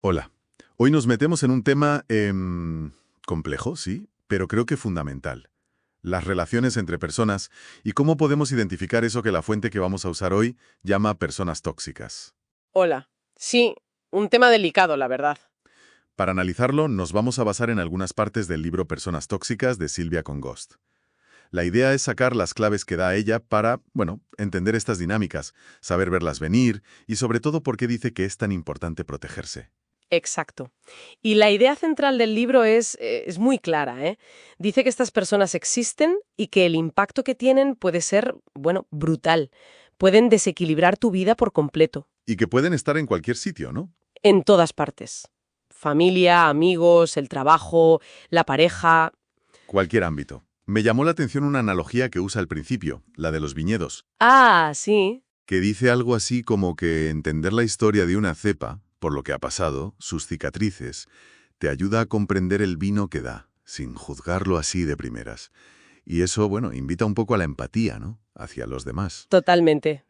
Hola. Hoy nos metemos en un tema complejo, sí, pero creo que fundamental. Las relaciones entre personas y cómo podemos identificar eso que la fuente que vamos a usar hoy llama personas tóxicas. Hola. Sí, un tema delicado, la verdad. Para analizarlo, nos vamos a basar en algunas partes del libro Personas tóxicas de Silvia Congost. La idea es sacar las claves que da ella para, bueno, entender estas dinámicas, saber verlas venir y sobre todo por qué dice que es tan importante protegerse. Exacto. Y la idea central del libro es muy clara, ¿eh? Dice que estas personas existen y que el impacto que tienen puede ser, bueno, brutal. Pueden desequilibrar tu vida por completo, Y que pueden estar en cualquier sitio, ¿no? en todas partes. Familia, amigos, el trabajo, la pareja. Cualquier ámbito. Me llamó la atención una analogía que usa al principio, la de los viñedos, Ah, sí. que dice algo así como que entender la historia de una cepa, por lo que ha pasado, sus cicatrices, te ayuda a comprender el vino que da, sin juzgarlo así de primeras. Y eso, bueno, invita un poco a la empatía, ¿no? Hacia los demás. Totalmente.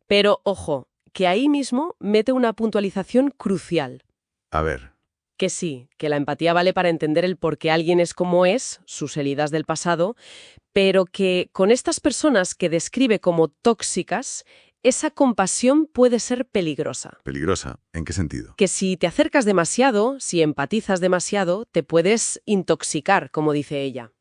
Pero ojo, que ahí mismo mete una puntualización crucial. A ver, Que sí, que la empatía vale para entender el por qué alguien es como es, sus heridas del pasado, pero que con estas personas que describe como tóxicas, esa compasión puede ser peligrosa. peligrosa. ¿En qué sentido? Que si te acercas demasiado, si empatizas demasiado, te puedes intoxicar, como dice ella.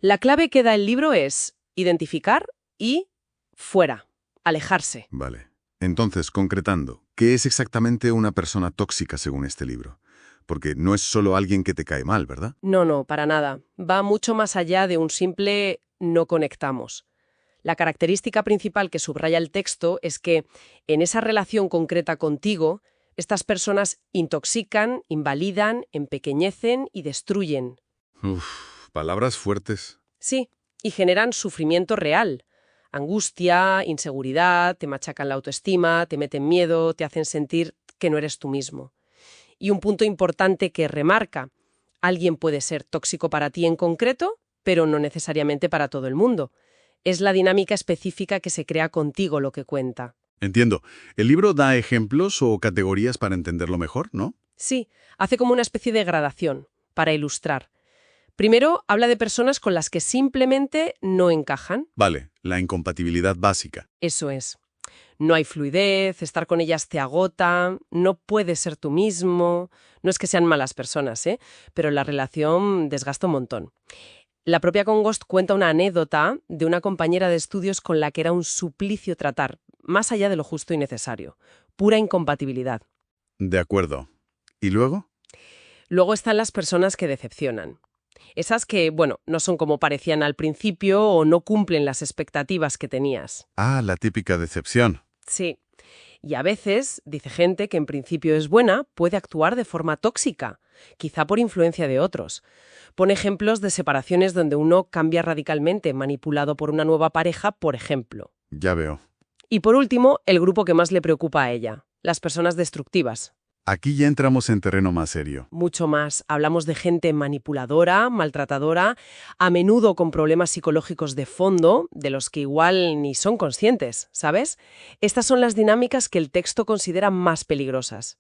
La clave que da el libro es identificar y fuera, alejarse. Vale. Entonces, concretando, ¿qué es exactamente una persona tóxica según este libro? Porque no es solo alguien que te cae mal, ¿verdad? No, no, para nada. Va mucho más allá de un simple no conectamos. La característica principal que subraya el texto es que en esa relación concreta contigo, estas personas intoxican, invalidan, empequeñecen y destruyen. Uf, palabras fuertes. Sí, y generan sufrimiento real. Angustia, inseguridad, te machacan la autoestima, te meten miedo, te hacen sentir que no eres tú mismo. Y un punto importante que remarca, alguien puede ser tóxico para ti en concreto, pero no necesariamente para todo el mundo. Es la dinámica específica que se crea contigo lo que cuenta. Entiendo. El libro da ejemplos o categorías para entenderlo mejor, ¿no? Sí, hace como una especie de gradación, para ilustrar. Primero, habla de personas con las que simplemente no encajan. Vale, la incompatibilidad básica. Eso es. No hay fluidez, estar con ellas te agota, no puedes ser tú mismo. No es que sean malas personas, ¿eh? Pero la relación desgasta un montón. La propia Congost cuenta una anécdota de una compañera de estudios con la que era un suplicio tratar, más allá de lo justo y necesario. Pura incompatibilidad. De acuerdo. ¿Y luego? Luego están las personas que decepcionan. Esas que, bueno, no son como parecían al principio o no cumplen las expectativas que tenías. Ah, la típica decepción. Sí. Y a veces, dice gente que en principio es buena, puede actuar de forma tóxica, quizá por influencia de otros. Pone ejemplos de separaciones donde uno cambia radicalmente, manipulado por una nueva pareja, por ejemplo. Ya veo. Y por último, el grupo que más le preocupa a ella, las personas destructivas. Aquí ya entramos en terreno más serio. Mucho más. Hablamos de gente manipuladora, maltratadora, a menudo con problemas psicológicos de fondo, de los que igual ni son conscientes, ¿sabes? Estas son las dinámicas que el texto considera más peligrosas,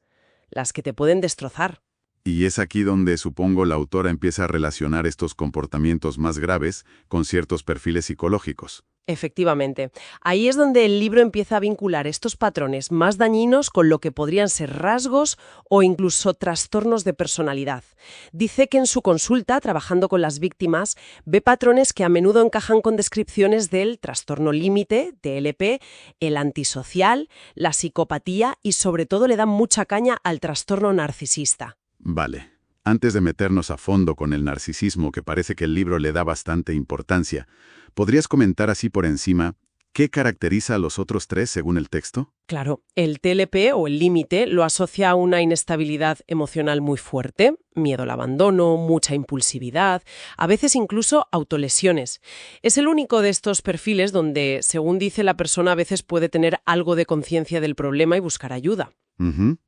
las que te pueden destrozar. Y es aquí donde supongo la autora empieza a relacionar estos comportamientos más graves con ciertos perfiles psicológicos. Efectivamente. Ahí es donde el libro empieza a vincular estos patrones más dañinos con lo que podrían ser rasgos o incluso trastornos de personalidad. Dice que en su consulta, trabajando con las víctimas, ve patrones que a menudo encajan con descripciones del trastorno límite, TLP, el antisocial, la psicopatía y sobre todo le dan mucha caña al trastorno narcisista. Vale. Antes de meternos a fondo con el narcisismo, que parece que el libro le da bastante importancia, ¿podrías comentar así por encima qué caracteriza a los otros tres según el texto? Claro, el TLP o el límite lo asocia a una inestabilidad emocional muy fuerte, miedo al abandono, mucha impulsividad, a veces incluso autolesiones. Es el único de estos perfiles donde, según dice la persona, a veces puede tener algo de conciencia del problema y buscar ayuda.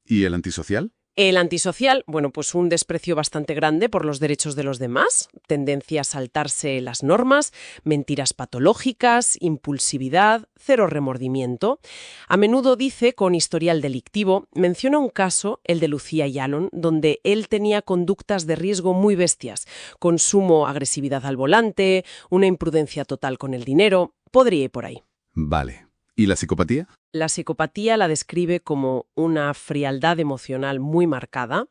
¿Y el antisocial? El antisocial, bueno, pues un desprecio bastante grande por los derechos de los demás, tendencia a saltarse las normas, mentiras patológicas, impulsividad, cero remordimiento. A menudo dice, con historial delictivo, menciona un caso, el de Lucía y Alan, donde él tenía conductas de riesgo muy bestias, consumo, agresividad al volante, una imprudencia total con el dinero. Podría ir por ahí. Vale. ¿Y la psicopatía? La psicopatía la describe como una frialdad emocional muy marcada,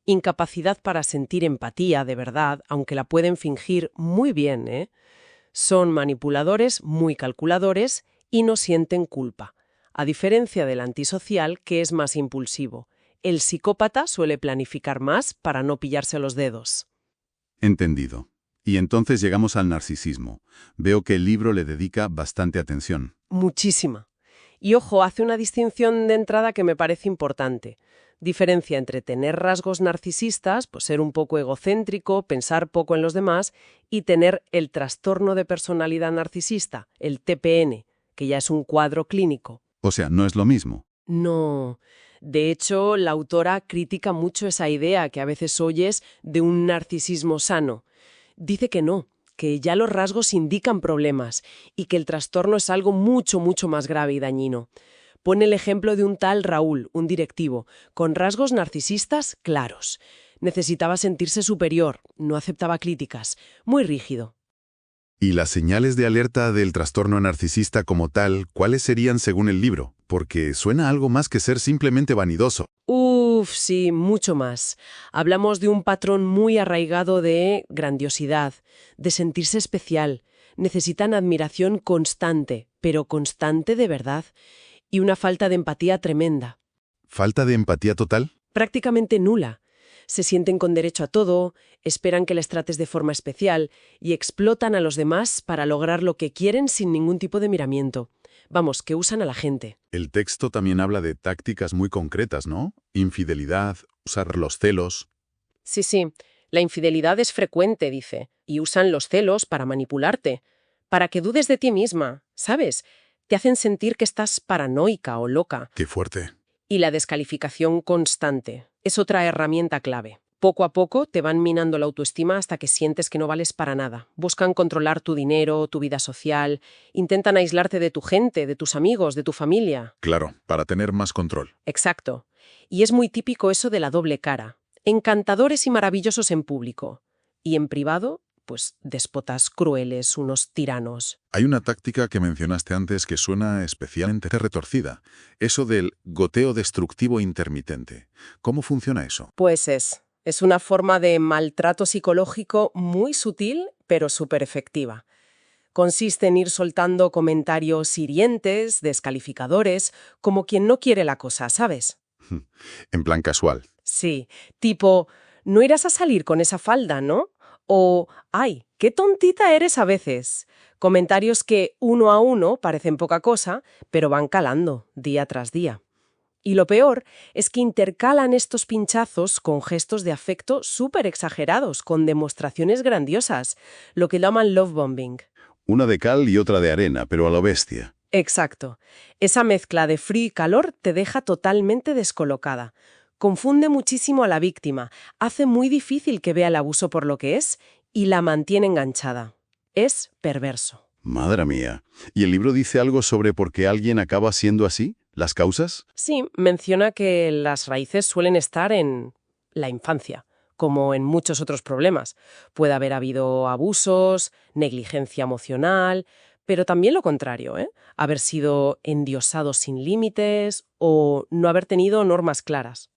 incapacidad para sentir empatía de verdad, aunque la pueden fingir muy bien, ¿eh? Son manipuladores, muy calculadores y no sienten culpa, a diferencia del antisocial, que es más impulsivo. El psicópata suele planificar más para no pillarse los dedos. Entendido. Y entonces llegamos al narcisismo. Veo que el libro le dedica bastante atención. Muchísima. Y ojo, hace una distinción de entrada que me parece importante. Diferencia entre tener rasgos narcisistas, pues ser un poco egocéntrico, pensar poco en los demás, y tener el trastorno de personalidad narcisista, el TPN, que ya es un cuadro clínico. O sea, no es lo mismo. No. De hecho, la autora critica mucho esa idea que a veces oyes de un narcisismo sano. Dice que no, que ya los rasgos indican problemas y que el trastorno es algo mucho, mucho más grave y dañino. Pone el ejemplo de un tal Raúl, un directivo, con rasgos narcisistas claros. Necesitaba sentirse superior, no aceptaba críticas, muy rígido. ¿Y las señales de alerta del trastorno narcisista como tal, cuáles serían según el libro? Porque suena algo más que ser simplemente vanidoso. Sí, mucho más. Hablamos de un patrón muy arraigado de grandiosidad, de sentirse especial. Necesitan admiración constante, pero constante de verdad, y una falta de empatía tremenda. ¿Falta de empatía total? Prácticamente nula. Se sienten con derecho a todo, esperan que les trates de forma especial y explotan a los demás para lograr lo que quieren sin ningún tipo de miramiento. Vamos, que usan a la gente. El texto también habla de tácticas muy concretas, ¿no? Infidelidad, usar los celos. Sí, la infidelidad es frecuente, dice, y usan los celos para manipularte, para que dudes de ti misma, ¿sabes? Te hacen sentir que estás paranoica o loca. ¡Qué fuerte! Y la descalificación constante es otra herramienta clave. Poco a poco te van minando la autoestima hasta que sientes que no vales para nada. Buscan controlar tu dinero, tu vida social, intentan aislarte de tu gente, de tus amigos, de tu familia. Claro, para tener más control. Exacto. Y es muy típico eso de la doble cara. Encantadores y maravillosos en público. Y en privado, pues déspotas crueles, unos tiranos. Hay una táctica que mencionaste antes que suena especialmente retorcida. Eso del goteo destructivo intermitente. ¿Cómo funciona eso? Pues es una forma de maltrato psicológico muy sutil, pero súper efectiva. Consiste en ir soltando comentarios hirientes, descalificadores, como quien no quiere la cosa, ¿sabes? En plan casual. Sí, tipo, no irás a salir con esa falda, ¿no? O, ay, qué tontita eres a veces. Comentarios que uno a uno parecen poca cosa, pero van calando día tras día. Y lo peor es que intercalan estos pinchazos con gestos de afecto súper exagerados, con demostraciones grandiosas, lo que llaman love bombing. Una de cal y otra de arena, pero a lo bestia. Exacto. Esa mezcla de frío y calor te deja totalmente descolocada. Confunde muchísimo a la víctima, hace muy difícil que vea el abuso por lo que es y la mantiene enganchada. Es perverso. Madre mía. ¿Y el libro dice algo sobre por qué alguien acaba siendo así? ¿Las causas? Sí, menciona que las raíces suelen estar en la infancia, como en muchos otros problemas. Puede haber habido abusos, negligencia emocional, pero también lo contrario, ¿eh? Haber sido endiosado sin límites o no haber tenido normas claras.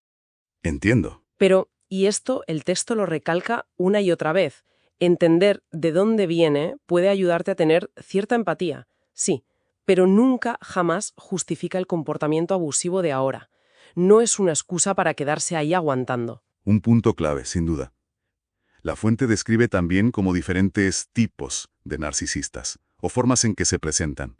Entiendo. Pero, y esto el texto lo recalca una y otra vez, entender de dónde viene puede ayudarte a tener cierta empatía, sí, pero nunca jamás justifica el comportamiento abusivo de ahora. No es una excusa para quedarse ahí aguantando. Un punto clave, sin duda. La fuente describe también como diferentes tipos de narcisistas, o formas en que se presentan.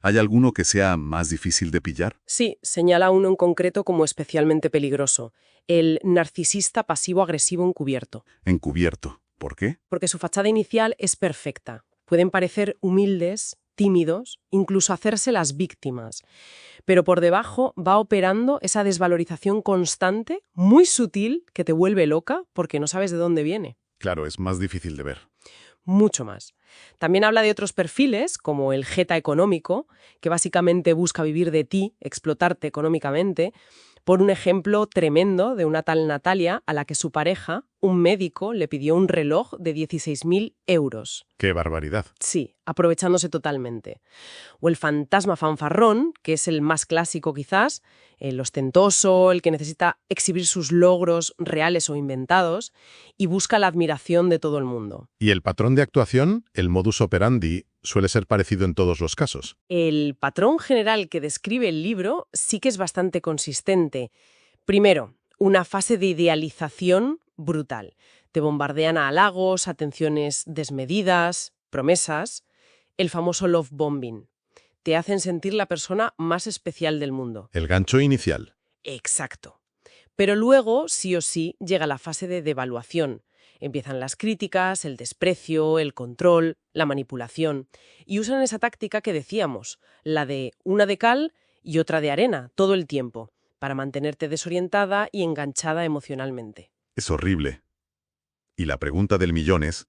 ¿Hay alguno que sea más difícil de pillar? Sí, señala uno en concreto como especialmente peligroso, el narcisista pasivo-agresivo encubierto. Encubierto. ¿Por qué? Porque su fachada inicial es perfecta. Pueden parecer humildes, tímidos, incluso hacerse las víctimas. Pero por debajo va operando esa desvalorización constante, muy sutil, que te vuelve loca porque no sabes de dónde viene. Claro, es más difícil de ver. Mucho más. También habla de otros perfiles, como el jeta económico, que básicamente busca vivir de ti, explotarte económicamente, por un ejemplo tremendo de una tal Natalia a la que su pareja, un médico, le pidió un reloj de 16.000 euros. ¡Qué barbaridad! Sí, aprovechándose totalmente. O el fantasma fanfarrón, que es el más clásico quizás, el ostentoso, el que necesita exhibir sus logros reales o inventados, y busca la admiración de todo el mundo. Y el patrón de actuación, el modus operandi, suele ser parecido en todos los casos. El patrón general que describe el libro sí que es bastante consistente. Primero, una fase de idealización brutal. Te bombardean a halagos, atenciones desmedidas, promesas. El famoso love bombing. Te hacen sentir la persona más especial del mundo. El gancho inicial. Exacto. Pero luego, sí o sí, llega la fase de devaluación. Empiezan las críticas, el desprecio, el control, la manipulación. Y usan esa táctica que decíamos, la de una de cal y otra de arena, todo el tiempo, para mantenerte desorientada y enganchada emocionalmente. Es horrible. Y la pregunta del millón es,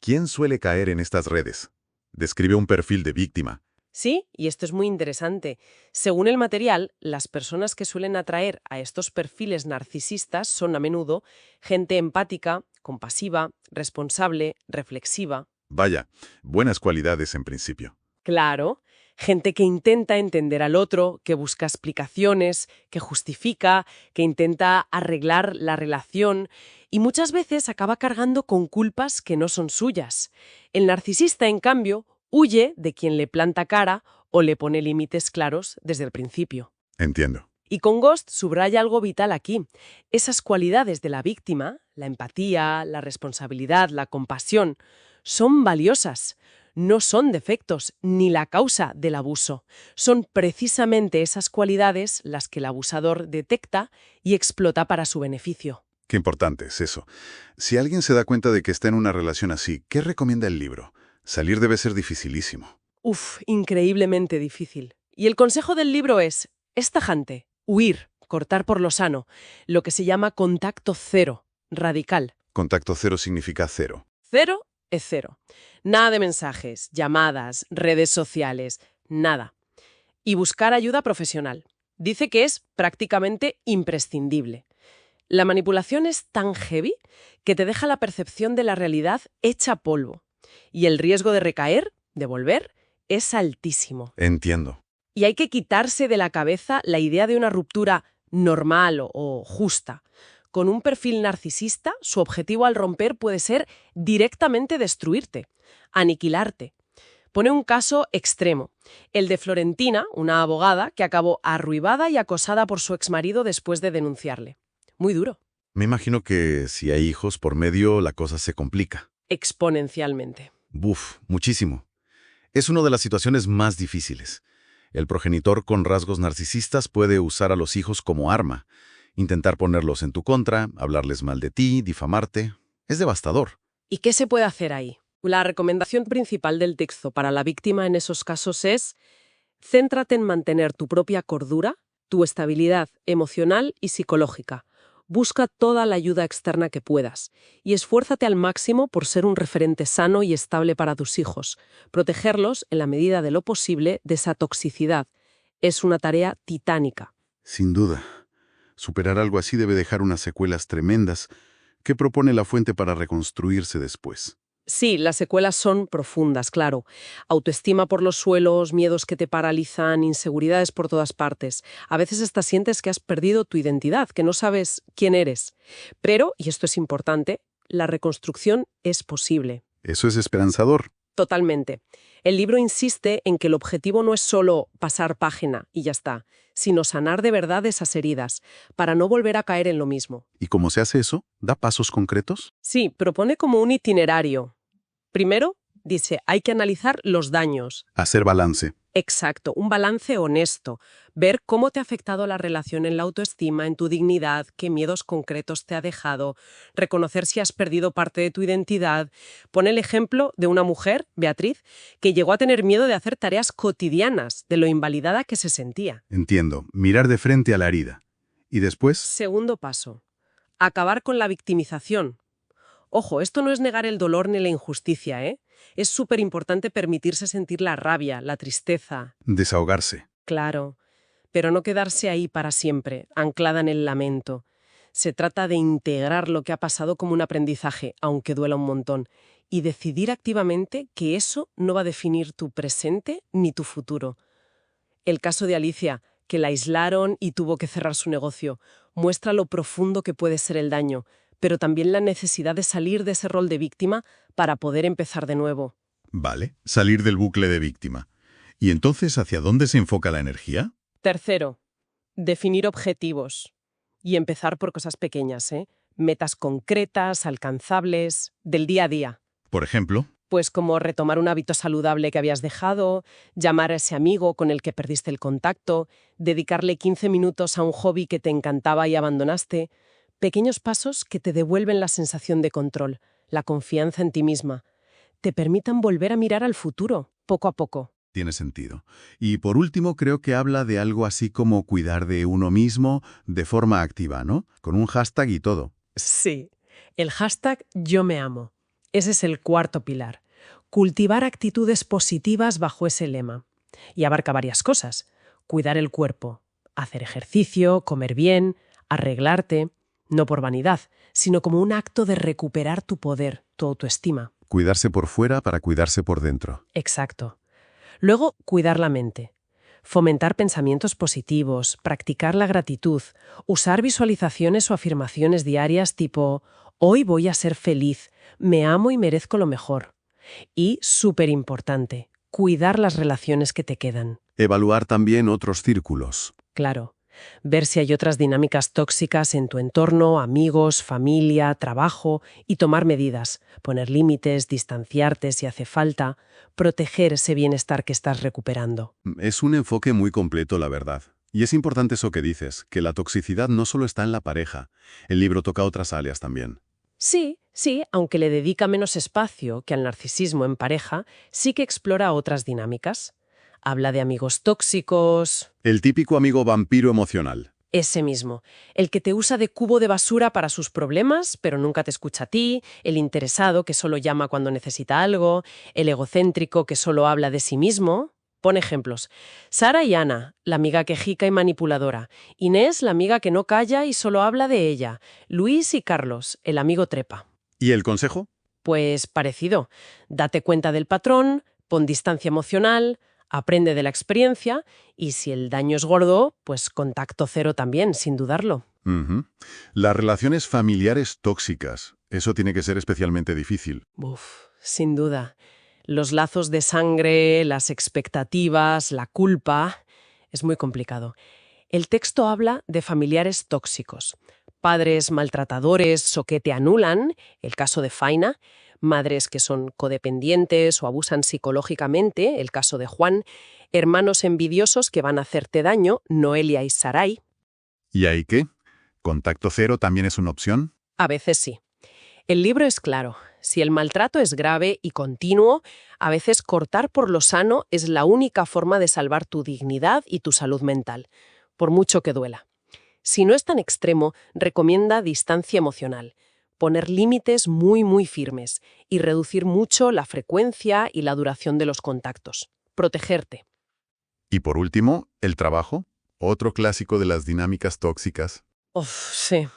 ¿quién suele caer en estas redes? Describe un perfil de víctima. Sí, y esto es muy interesante. Según el material, las personas que suelen atraer a estos perfiles narcisistas son a menudo gente empática, compasiva, responsable, reflexiva. Vaya, buenas cualidades en principio. Claro, gente que intenta entender al otro, que busca explicaciones, que justifica, que intenta arreglar la relación y muchas veces acaba cargando con culpas que no son suyas. El narcisista, en cambio, huye de quien le planta cara o le pone límites claros desde el principio. Entiendo. Y con Ghost subraya algo vital aquí. Esas cualidades de la víctima, la empatía, la responsabilidad, la compasión, son valiosas. No son defectos ni la causa del abuso. Son precisamente esas cualidades las que el abusador detecta y explota para su beneficio. Qué importante es eso. Si alguien se da cuenta de que está en una relación así, ¿qué recomienda el libro? Salir debe ser dificilísimo. Increíblemente difícil. Y el consejo del libro es tajante, huir, cortar por lo sano, lo que se llama contacto cero, radical. Contacto cero significa cero. Cero es cero. Nada de mensajes, llamadas, redes sociales, nada. Y buscar ayuda profesional. Dice que es prácticamente imprescindible. La manipulación es tan heavy que te deja la percepción de la realidad hecha polvo. Y el riesgo de recaer, de volver, es altísimo. Entiendo. Y hay que quitarse de la cabeza la idea de una ruptura normal o justa. Con un perfil narcisista, su objetivo al romper puede ser directamente destruirte, aniquilarte. Pone un caso extremo, el de Florentina, una abogada que acabó arruinada y acosada por su exmarido después de denunciarle. Muy duro. Me imagino que si hay hijos por medio, la cosa se complica. Exponencialmente. Muchísimo. Es una de las situaciones más difíciles. El progenitor con rasgos narcisistas puede usar a los hijos como arma, intentar ponerlos en tu contra, hablarles mal de ti, difamarte. Es devastador. ¿Y qué se puede hacer ahí? La recomendación principal del texto para la víctima en esos casos es: céntrate en mantener tu propia cordura, tu estabilidad emocional y psicológica. Busca toda la ayuda externa que puedas y esfuérzate al máximo por ser un referente sano y estable para tus hijos. Protegerlos, en la medida de lo posible, de esa toxicidad. Es una tarea titánica. Sin duda. Superar algo así debe dejar unas secuelas tremendas. ¿Qué propone la fuente para reconstruirse después? Sí, las secuelas son profundas, claro. Autoestima por los suelos, miedos que te paralizan, inseguridades por todas partes. A veces hasta sientes que has perdido tu identidad, que no sabes quién eres. Pero, y esto es importante, la reconstrucción es posible. Eso es esperanzador. Totalmente. El libro insiste en que el objetivo no es solo pasar página y ya está, sino sanar de verdad esas heridas, para no volver a caer en lo mismo. ¿Y cómo se hace eso? ¿Da pasos concretos? Sí, propone como un itinerario. Primero, dice, hay que analizar los daños. Hacer balance. Exacto, un balance honesto. Ver cómo te ha afectado la relación en la autoestima, en tu dignidad, qué miedos concretos te ha dejado, reconocer si has perdido parte de tu identidad. Pone el ejemplo de una mujer, Beatriz, que llegó a tener miedo de hacer tareas cotidianas, de lo invalidada que se sentía. Entiendo, mirar de frente a la herida. ¿Y después? Segundo paso, acabar con la victimización. Ojo, esto no es negar el dolor ni la injusticia, ¿eh? Es súper importante permitirse sentir la rabia, la tristeza. Desahogarse. Claro, pero no quedarse ahí para siempre, anclada en el lamento. Se trata de integrar lo que ha pasado como un aprendizaje, aunque duela un montón, y decidir activamente que eso no va a definir tu presente ni tu futuro. El caso de Alicia, que la aislaron y tuvo que cerrar su negocio, muestra lo profundo que puede ser el daño, pero también la necesidad de salir de ese rol de víctima para poder empezar de nuevo. Vale, salir del bucle de víctima. ¿Y entonces hacia dónde se enfoca la energía? Tercero, definir objetivos. Y empezar por cosas pequeñas, ¿eh? Metas concretas, alcanzables, del día a día. Por ejemplo, Pues como retomar un hábito saludable que habías dejado, llamar a ese amigo con el que perdiste el contacto, dedicarle 15 minutos a un hobby que te encantaba y abandonaste. Pequeños pasos que te devuelven la sensación de control, la confianza en ti misma. Te permitan volver a mirar al futuro, poco a poco. tiene sentido. Y por último, creo que habla de algo así como cuidar de uno mismo de forma activa, ¿no? Con un hashtag y todo. Sí, el hashtag Yo me amo. Ese es el cuarto pilar. Cultivar actitudes positivas bajo ese lema. Y abarca varias cosas. Cuidar el cuerpo, hacer ejercicio, comer bien, arreglarte, no por vanidad, sino como un acto de recuperar tu poder, tu autoestima. Cuidarse por fuera para cuidarse por dentro. Exacto. Luego, cuidar la mente. Fomentar pensamientos positivos, practicar la gratitud, usar visualizaciones o afirmaciones diarias tipo «Hoy voy a ser feliz, me amo y merezco lo mejor». Y, súper importante, cuidar las relaciones que te quedan. Evaluar también otros círculos. Claro, ver si hay otras dinámicas tóxicas en tu entorno, amigos, familia, trabajo, y tomar medidas, poner límites, distanciarte si hace falta, proteger ese bienestar que estás recuperando. Es un enfoque muy completo, la verdad. Y es importante eso que dices, que la toxicidad no solo está en la pareja. El libro toca otras áreas también. Sí, aunque le dedica menos espacio que al narcisismo en pareja, sí que explora otras dinámicas. Habla de amigos tóxicos, El típico amigo vampiro emocional. ese mismo, el que te usa de cubo de basura para sus problemas, pero nunca te escucha a ti, el interesado que solo llama cuando necesita algo, el egocéntrico que solo habla de sí mismo. Pon ejemplos. Sara y Ana, la amiga quejica y manipuladora. Inés, la amiga que no calla y solo habla de ella. Luis y Carlos, el amigo trepa. ¿Y el consejo? Pues parecido. Date cuenta del patrón, pon distancia emocional, aprende de la experiencia y si el daño es gordo, pues contacto cero también, sin dudarlo. Ujú. Las relaciones familiares tóxicas. Eso tiene que ser especialmente difícil. Sin duda. Los lazos de sangre, las expectativas, la culpa, es muy complicado. El texto habla de familiares tóxicos, padres maltratadores o que te anulan, el caso de Faina, madres que son codependientes o abusan psicológicamente, el caso de Juan, hermanos envidiosos que van a hacerte daño, Noelia y Sarai. ¿Y ahí qué? ¿Contacto cero también es una opción? A veces sí. El libro es claro. Si el maltrato es grave y continuo, a veces cortar por lo sano es la única forma de salvar tu dignidad y tu salud mental, por mucho que duela. Si no es tan extremo, recomienda distancia emocional, poner límites muy firmes y reducir mucho la frecuencia y la duración de los contactos. Protegerte. Y por último, el trabajo. Otro clásico de las dinámicas tóxicas. Sí,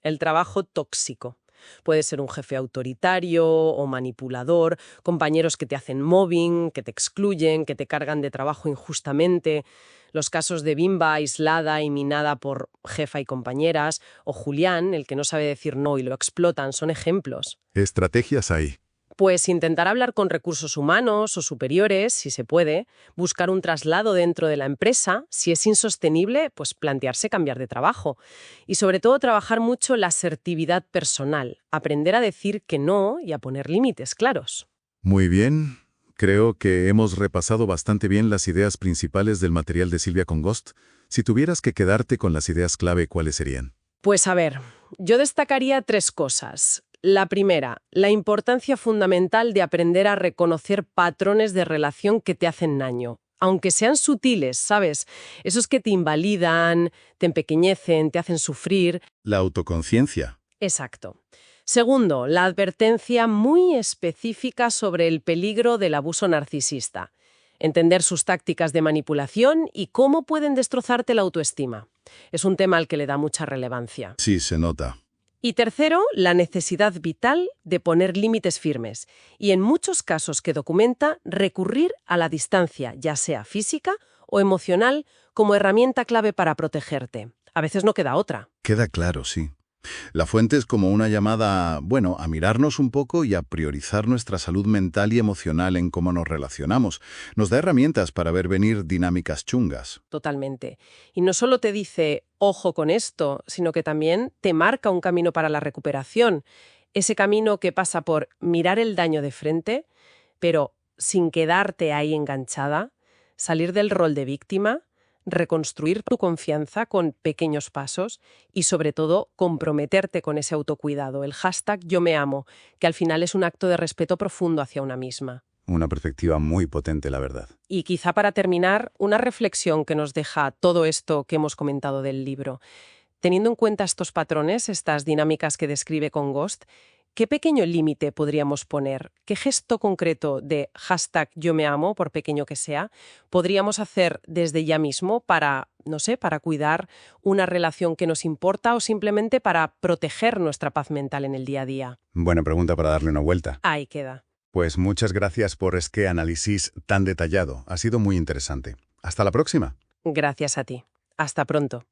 el trabajo tóxico. Puede ser un jefe autoritario o manipulador, compañeros que te hacen mobbing, que te excluyen, que te cargan de trabajo injustamente. Los casos de Bimba aislada y minada por jefa y compañeras, o Julián, el que no sabe decir no y lo explotan, son ejemplos. Estrategias ahí. Pues intentar hablar con recursos humanos o superiores, si se puede, buscar un traslado dentro de la empresa, si es insostenible, pues plantearse cambiar de trabajo. Y sobre todo trabajar mucho la asertividad personal, aprender a decir que no y a poner límites claros. Muy bien. Creo que hemos repasado bastante bien las ideas principales del material de Silvia con Ghost. Si tuvieras que quedarte con las ideas clave, ¿cuáles serían? Pues a ver, yo destacaría 3 cosas. La primera, la importancia fundamental de aprender a reconocer patrones de relación que te hacen daño. Aunque sean sutiles, ¿sabes? Esos que te invalidan, te empequeñecen, te hacen sufrir. La autoconciencia. Exacto. Segundo, la advertencia muy específica sobre el peligro del abuso narcisista. Entender sus tácticas de manipulación y cómo pueden destrozarte la autoestima. Es un tema al que le da mucha relevancia. Sí, se nota. Y tercero, la necesidad vital de poner límites firmes y, en muchos casos que documenta, recurrir a la distancia, ya sea física o emocional, como herramienta clave para protegerte. A veces no queda otra. Queda claro, sí. La fuente es como una llamada, a mirarnos un poco y a priorizar nuestra salud mental y emocional en cómo nos relacionamos. Nos da herramientas para ver venir dinámicas chungas. Totalmente. Y no solo te dice, ojo con esto, sino que también te marca un camino para la recuperación. Ese camino que pasa por mirar el daño de frente, pero sin quedarte ahí enganchada, salir del rol de víctima, reconstruir tu confianza con pequeños pasos y, sobre todo, comprometerte con ese autocuidado, el hashtag Yo me amo, que al final es un acto de respeto profundo hacia una misma. Una perspectiva muy potente, la verdad. Y quizá para terminar, una reflexión que nos deja todo esto que hemos comentado del libro. Teniendo en cuenta estos patrones, estas dinámicas que describe con Ghost, ¿qué pequeño límite podríamos poner? ¿Qué gesto concreto de hashtag Yo me amo, por pequeño que sea, podríamos hacer desde ya mismo para, no sé, para cuidar una relación que nos importa o simplemente para proteger nuestra paz mental en el día a día? Buena pregunta para darle una vuelta. Ahí queda. Pues muchas gracias por este análisis tan detallado. Ha sido muy interesante. Hasta la próxima. Gracias a ti. Hasta pronto.